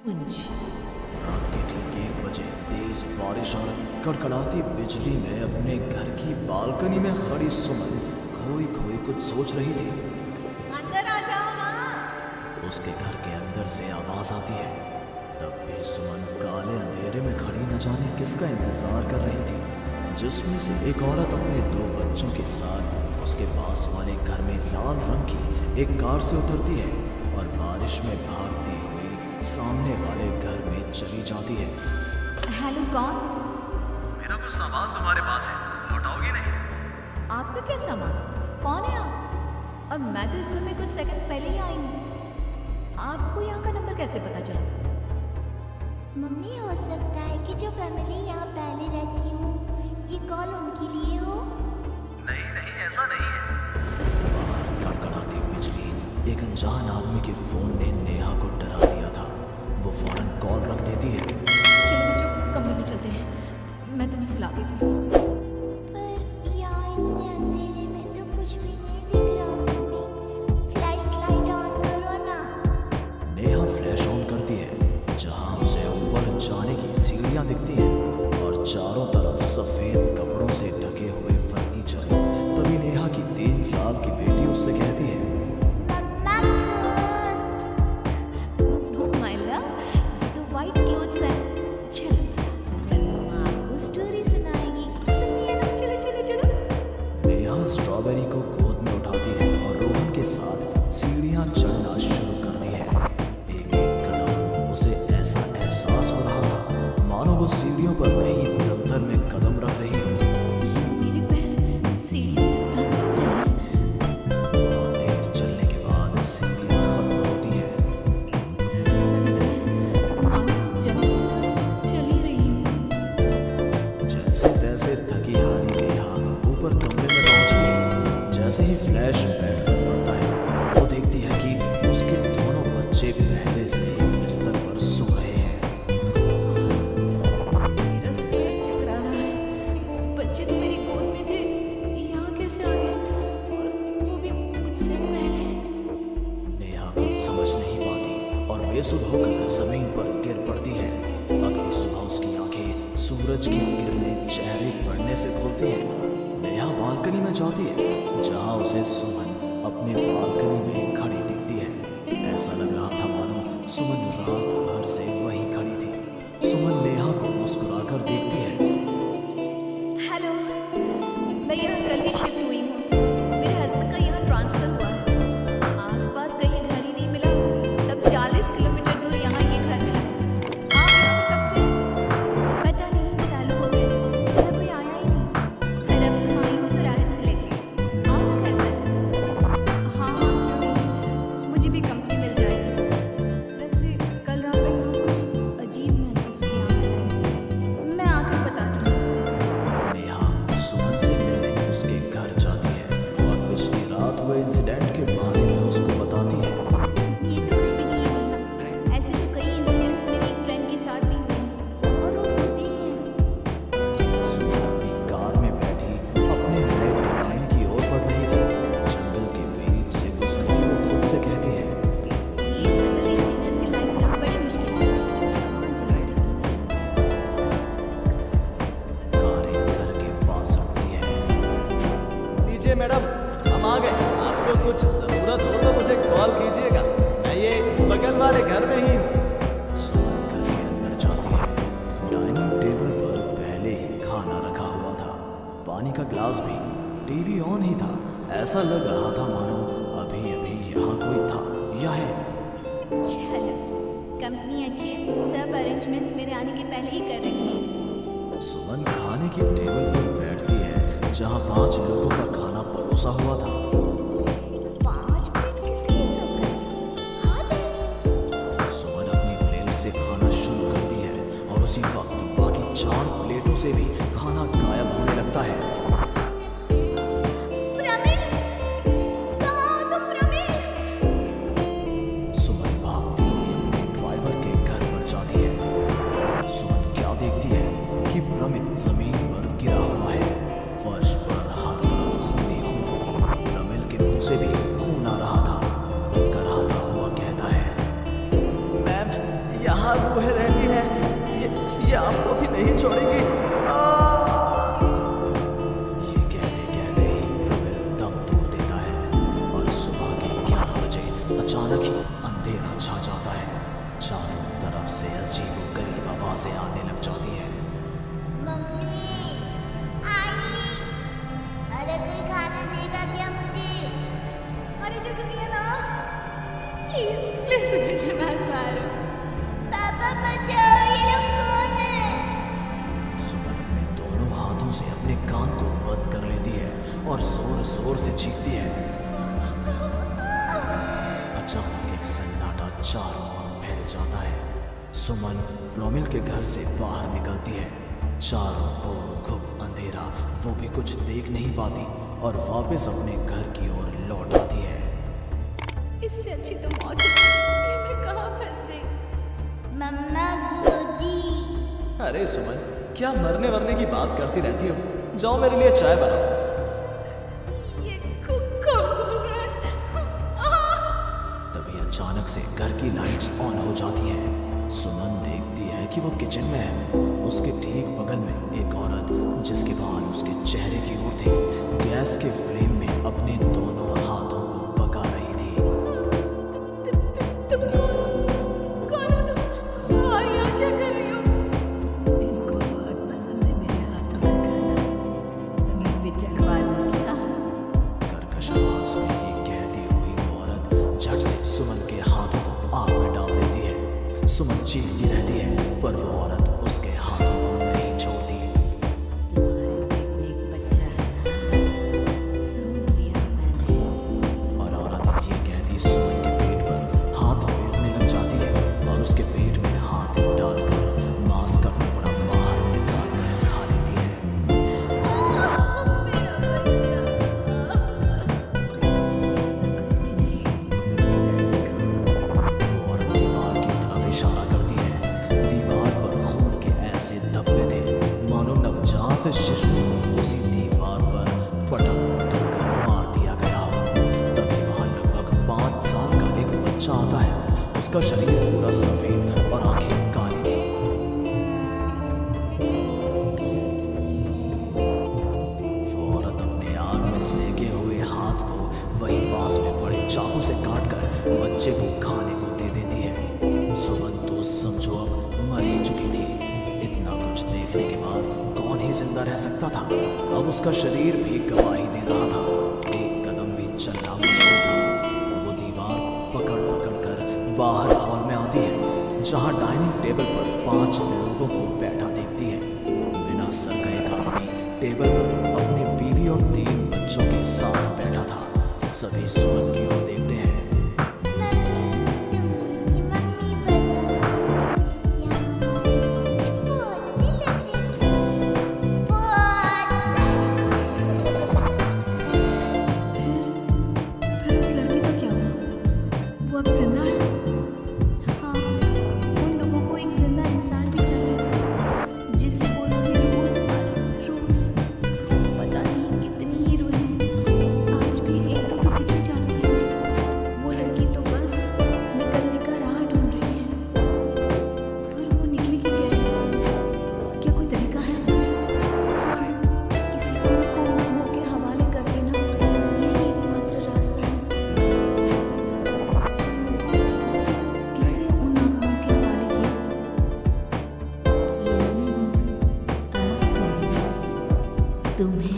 रात के ठीक 1 बजे तेज बारिश और कड़कड़ाती बिजली में अपने घर की बालकनी में खड़ी सुमन खोई खोई कुछ सोच रही थी। अंदर आ जाओ ना। उसके घर के अंदर से आवाज आती है। तब भी सुमन काले अंधेरे में खड़ी न जाने किसका इंतजार कर रही थी, जिसमें से एक औरत अपने 2 बच्चों के साथ उसके पास वाले घर में लाल रंग की एक कार से उतरती है और बारिश में भागती हुई सामने वाले घर में चली जाती है। हेलो, कौन? मेरा कुछ सामान तुम्हारे पास है, लौटाओगी नहीं? आपका क्या सामान? कौन है आप? और मैं तो इस घर में कुछ सेकंड्स पहले ही आई हूँ। आपको यहाँ का नंबर कैसे पता चला? मम्मी, हो सकता है कि जो फैमिली यहाँ पहले रहती हो ये कॉल उनके लिए हो। नहीं नहीं, ऐसा नहीं है। बाहर कड़कड़ाती बिजली एक अनजान आदमी के फोन ने नेहा को डरा दिया था। वो फौरन कॉल रख देती है। चलो बच्चों, कमरे में चलते हैं, मैं तुम्हें सुला देती हूँ। पर यहाँ इतने अंधेरे में तो कुछ भी नहीं दिख रहा। मम्मी, फ्लैश लाइट ऑन करो ना। नेहा फ्लैश ऑन करती है, जहाँ उसे ऊपर जाने की सीढ़ियाँ दिखती हैं और चारों तरफ सफेद कपड़ों से ढके हुए फर्नीचर। तभी नेहा की 3 साल की बेटी उससे कहती है, मम्मा, नो माय लव, ये तो वाइट क्लोथ्स है। चलो, मम्मा आपको स्टोरी सुनाएगी। सुनिए ना, चलो चलो चलो। नेहा स्ट्रॉबेरी को गोद में उठाती है और रोहन के साथ सीढ़ियाँ चढ़ना शुरू करती है। एक एक कदम उसे ऐसा एहसास हो रहा था मानो वो सीढ़ियों पर नहीं दलदल में कदम रख रही हो। मेरे पैर सीढ़ी में धंस क्यों रहे हैं? बहुत देर चलने के बाद सीढ़ियाँ खत्म होती है। ऐसा लग रहा है मानो मैं जन्म से बस चल ही रही हूँ। जैसे तैसे थकी हारी नेहा ऊपर कमरे में पहुंचती है। जैसे ही फ्लैश बेड पर पड़ता है, वो देखती है कि उसके दोनों बच्चे पहले से ही बिस्तर पर सो रहे हैं। मेरा सिर चकरा रहा है। बच्चे तो मेरी गोद में थे, यहाँ कैसे आ गए? और वो भी मुझसे पहले। नेहा कुछ समझ नहीं पाती और बेसुध होकर जमीन पर गिर पड़ती है। अगली सुबह उसकी आंखें सूरज की किरणें चेहरे पड़ने से खुलती हैं। नेहा बालकनी में जाती है, जहां उसे सुमन अपने बालकनी में खड़ी दिखती है। ऐसा लग रहा था मानो सुमन रात भर से वहीं खड़ी थी। सुमन नेहा को मुस्कुराकर देखती है। हेलो, मैं यहाँ कल ही शिफ्ट हुई हूँ। मेरे हस्बैंड का यहाँ ट्रांसफ़र हुआ है। आसपास कहीं घर ही नहीं मिला, तब 40 किलोमीटर दूर यहाँ ये घर मिला। आप यहाँ पर कब से? पता नहीं, सालों हो गए, यहाँ कोई आया ही नहीं। पर अब तुम आई हो तो राहत से लगी। आओ घर पर। हाँ हाँ, क्यों नहीं, मुझे भी कंपनी मिल जाएगी। वैसे कल रात तक यहाँ कुछ अजीब महसूस किया मैंने। मैं आकर बताती हूँ। नेहा सुमन से मिलने उसके घर जाती है और पिछली रात हुए इंसिडेंट के बारे में उसको बताती है। ये तो कुछ भी नहीं है। ऐसे तो कई इंसिडेंट्स मेरी एक फ्रेंड के साथ भी हुए हैं और रोज होते ही हैं। सुमन अपनी कार में बैठी अपने नए ठिकाने की ओर बढ़ रही थी। जंगल के बीच से गुजरती वो खुद से कहती है, ये सिविल इंजीनियर्स की लाइफ ना बड़ी मुश्किल है। हाँ, चलो चलो। कार एक घर के पास रुकती है। लीजिए मैडम, हम आ गए। आपको कुछ जरूरत हो तो मुझे कॉल कीजिएगा, मैं ये बगल वाले घर में ही हूँ। सुमन घर के अंदर जाती है। डाइनिंग टेबल पर पहले ही खाना रखा हुआ था, पानी का ग्लास भी, टीवी ऑन ही था। ऐसा लग रहा था मानो अभी अभी यहाँ कोई था या है। चलो, कंपनी अच्छी है, सब अरेंजमेंट्स मेरे आने के पहले ही कर रखी है। सुमन खाने की टेबल पर बैठती है, जहाँ 5 लोगों का खाना परोसा हुआ था। 5 प्लेट किसके लिए सर्व कर दिया? हाथ है। सुमन अपनी प्लेट से खाना शुरू करती है और उसी वक्त बाकी 4 प्लेटों से भी खाना गायब होने लगता है। प्रमिल, कहाँ हो तुम प्रमिल? सुमन भागती हुई अपने ड्राइवर के घर पर जाती है। सुमन क्या देखती है कि प्रमिल जमीन पर गिरा हुआ है। फर्श पर हर तरफ खून ही खून। प्रमिल के मुंह से भी खून आ रहा था। वो कराहता हुआ कहता है, मैम, यहाँ यहाँ रूहें रहती हैं, ये आपको भी नहीं छोड़ेंगी। ये कहते कहते ही प्रबल दम तोड़ देता है और सुबह के 11 बजे अचानक ही अंधेरा छा जाता है। चारों तरफ से अजीबोगरीब आवाजें आने लग जाती है। मम्मी, आई, अरे कोई खाना देगा क्या मुझे? अरे जो सुनिए ना, प्लीज प्लीज मुझे मत मारो। पापा बचाओ, ये लोग कौन है? सुमन अपने दोनों हाथों से अपने कान को बंद कर लेती है और जोर जोर से चीखती है। अचानक एक सन्नाटा चारों ओर फैल जाता है। सुमन रोमिल के घर से बाहर निकलती है। चारों ओर घुप अंधेरा, वो भी कुछ देख नहीं पाती और वापस अपने घर की ओर लौट आती है। इससे अच्छी तो मौत है। ये मैं कहाँ फंस गई? मम्मा गोदी। अरे सुमन, क्या मरने वरने की बात करती रहती हो? जाओ मेरे लिए चाय बनाओ। ये कौन बोल रहा है? तभी अचानक से घर की लाइट्स ऑन हो जाती हैं। सुमन देखती है कि वो किचन में है। उसके ठीक बगल में एक औरत, जिसके बाल उसके चेहरे की ओर थे, गैस के फ्लेम में अपने दोनों हाथों को पका रही थी। तुम कौन हो तुम? और यहाँ क्या कर रही हो? इनको बहुत पसंद है मेरे हाथों का खाना, तुम्हें भी चखवा दूं क्या? कर्कश आवाज में ये कहती हुई वो औरत झट से सुमन के हाथों को आग में डाल देती है। सुमन चीखती रहती है पर वो औरत उसके हाथों को नहीं छोड़ती। तुम्हारे पेट में एक बच्चा है ना, सुन लिया मैंने। और औरत ये कहती सुमन के पेट पर हाथ फेरने लग जाती है और उसके पेट में हाथ डालकर मांस का टुकड़ा बाहर निकाल कर खा लेती है। कुछ भी नहीं, इधर देखो। वो औरत दीवार की तरफ इशारा करती है। दीवार पर खून के ऐसे धब्बे थे मानो नवजात शिशु को उसी दीवार पर पटक पटक कर मार दिया गया हो। तभी वहां लगभग 5 साल का एक बच्चा आता है। उसका शरीर पूरा सफेद और आंखें काली थी। वो औरत अपने आग में सेके हुए हाथ को वही पास में पड़े चाकू से काटकर बच्चे को खाने को दे देती है। सुमन तो समझो अब मर ही चुकी थी। इतना कुछ देखने के बाद कौन ही जिंदा रह सकता था? अब उसका शरीर भी गवाही दे रहा था। एक कदम भी चलना मुश्किल था। वो दीवार को पकड़ पकड़ कर बाहर हॉल में आती है, जहां डाइनिंग टेबल पर 5 लोगों को बैठा देखती है। बिना सर का एक आदमी टेबल पर अपनी बीवी और 3 बच्चों के साथ बैठा था। सभी सुमन की ओर देखते हैं। मम्मी बताओ, यहाँ मुझे बहुत सी लग रही थी, बहुत फिर उस लड़की का क्या हुआ? वो अब जिंदा है? हाँ, उन लोगों को एक जिंदा इंसान भी चाहिए था, जिसे वो रूहें रोज मारे, रोज। पता नहीं कितनी ही रूहें, आज भी एक दो तो दिखी जाती है। वो लड़की तो बस निकलने का राह ढूंढ रही है, पर वो निकलेगी कैसे? क्या कोई तरीका है? हाँ, किसी और को रूहों के हवाले कर देना, यही एकमात्र रास्ता है। उसने किसे उन आत्माओं के हवाले किया? तुम्हें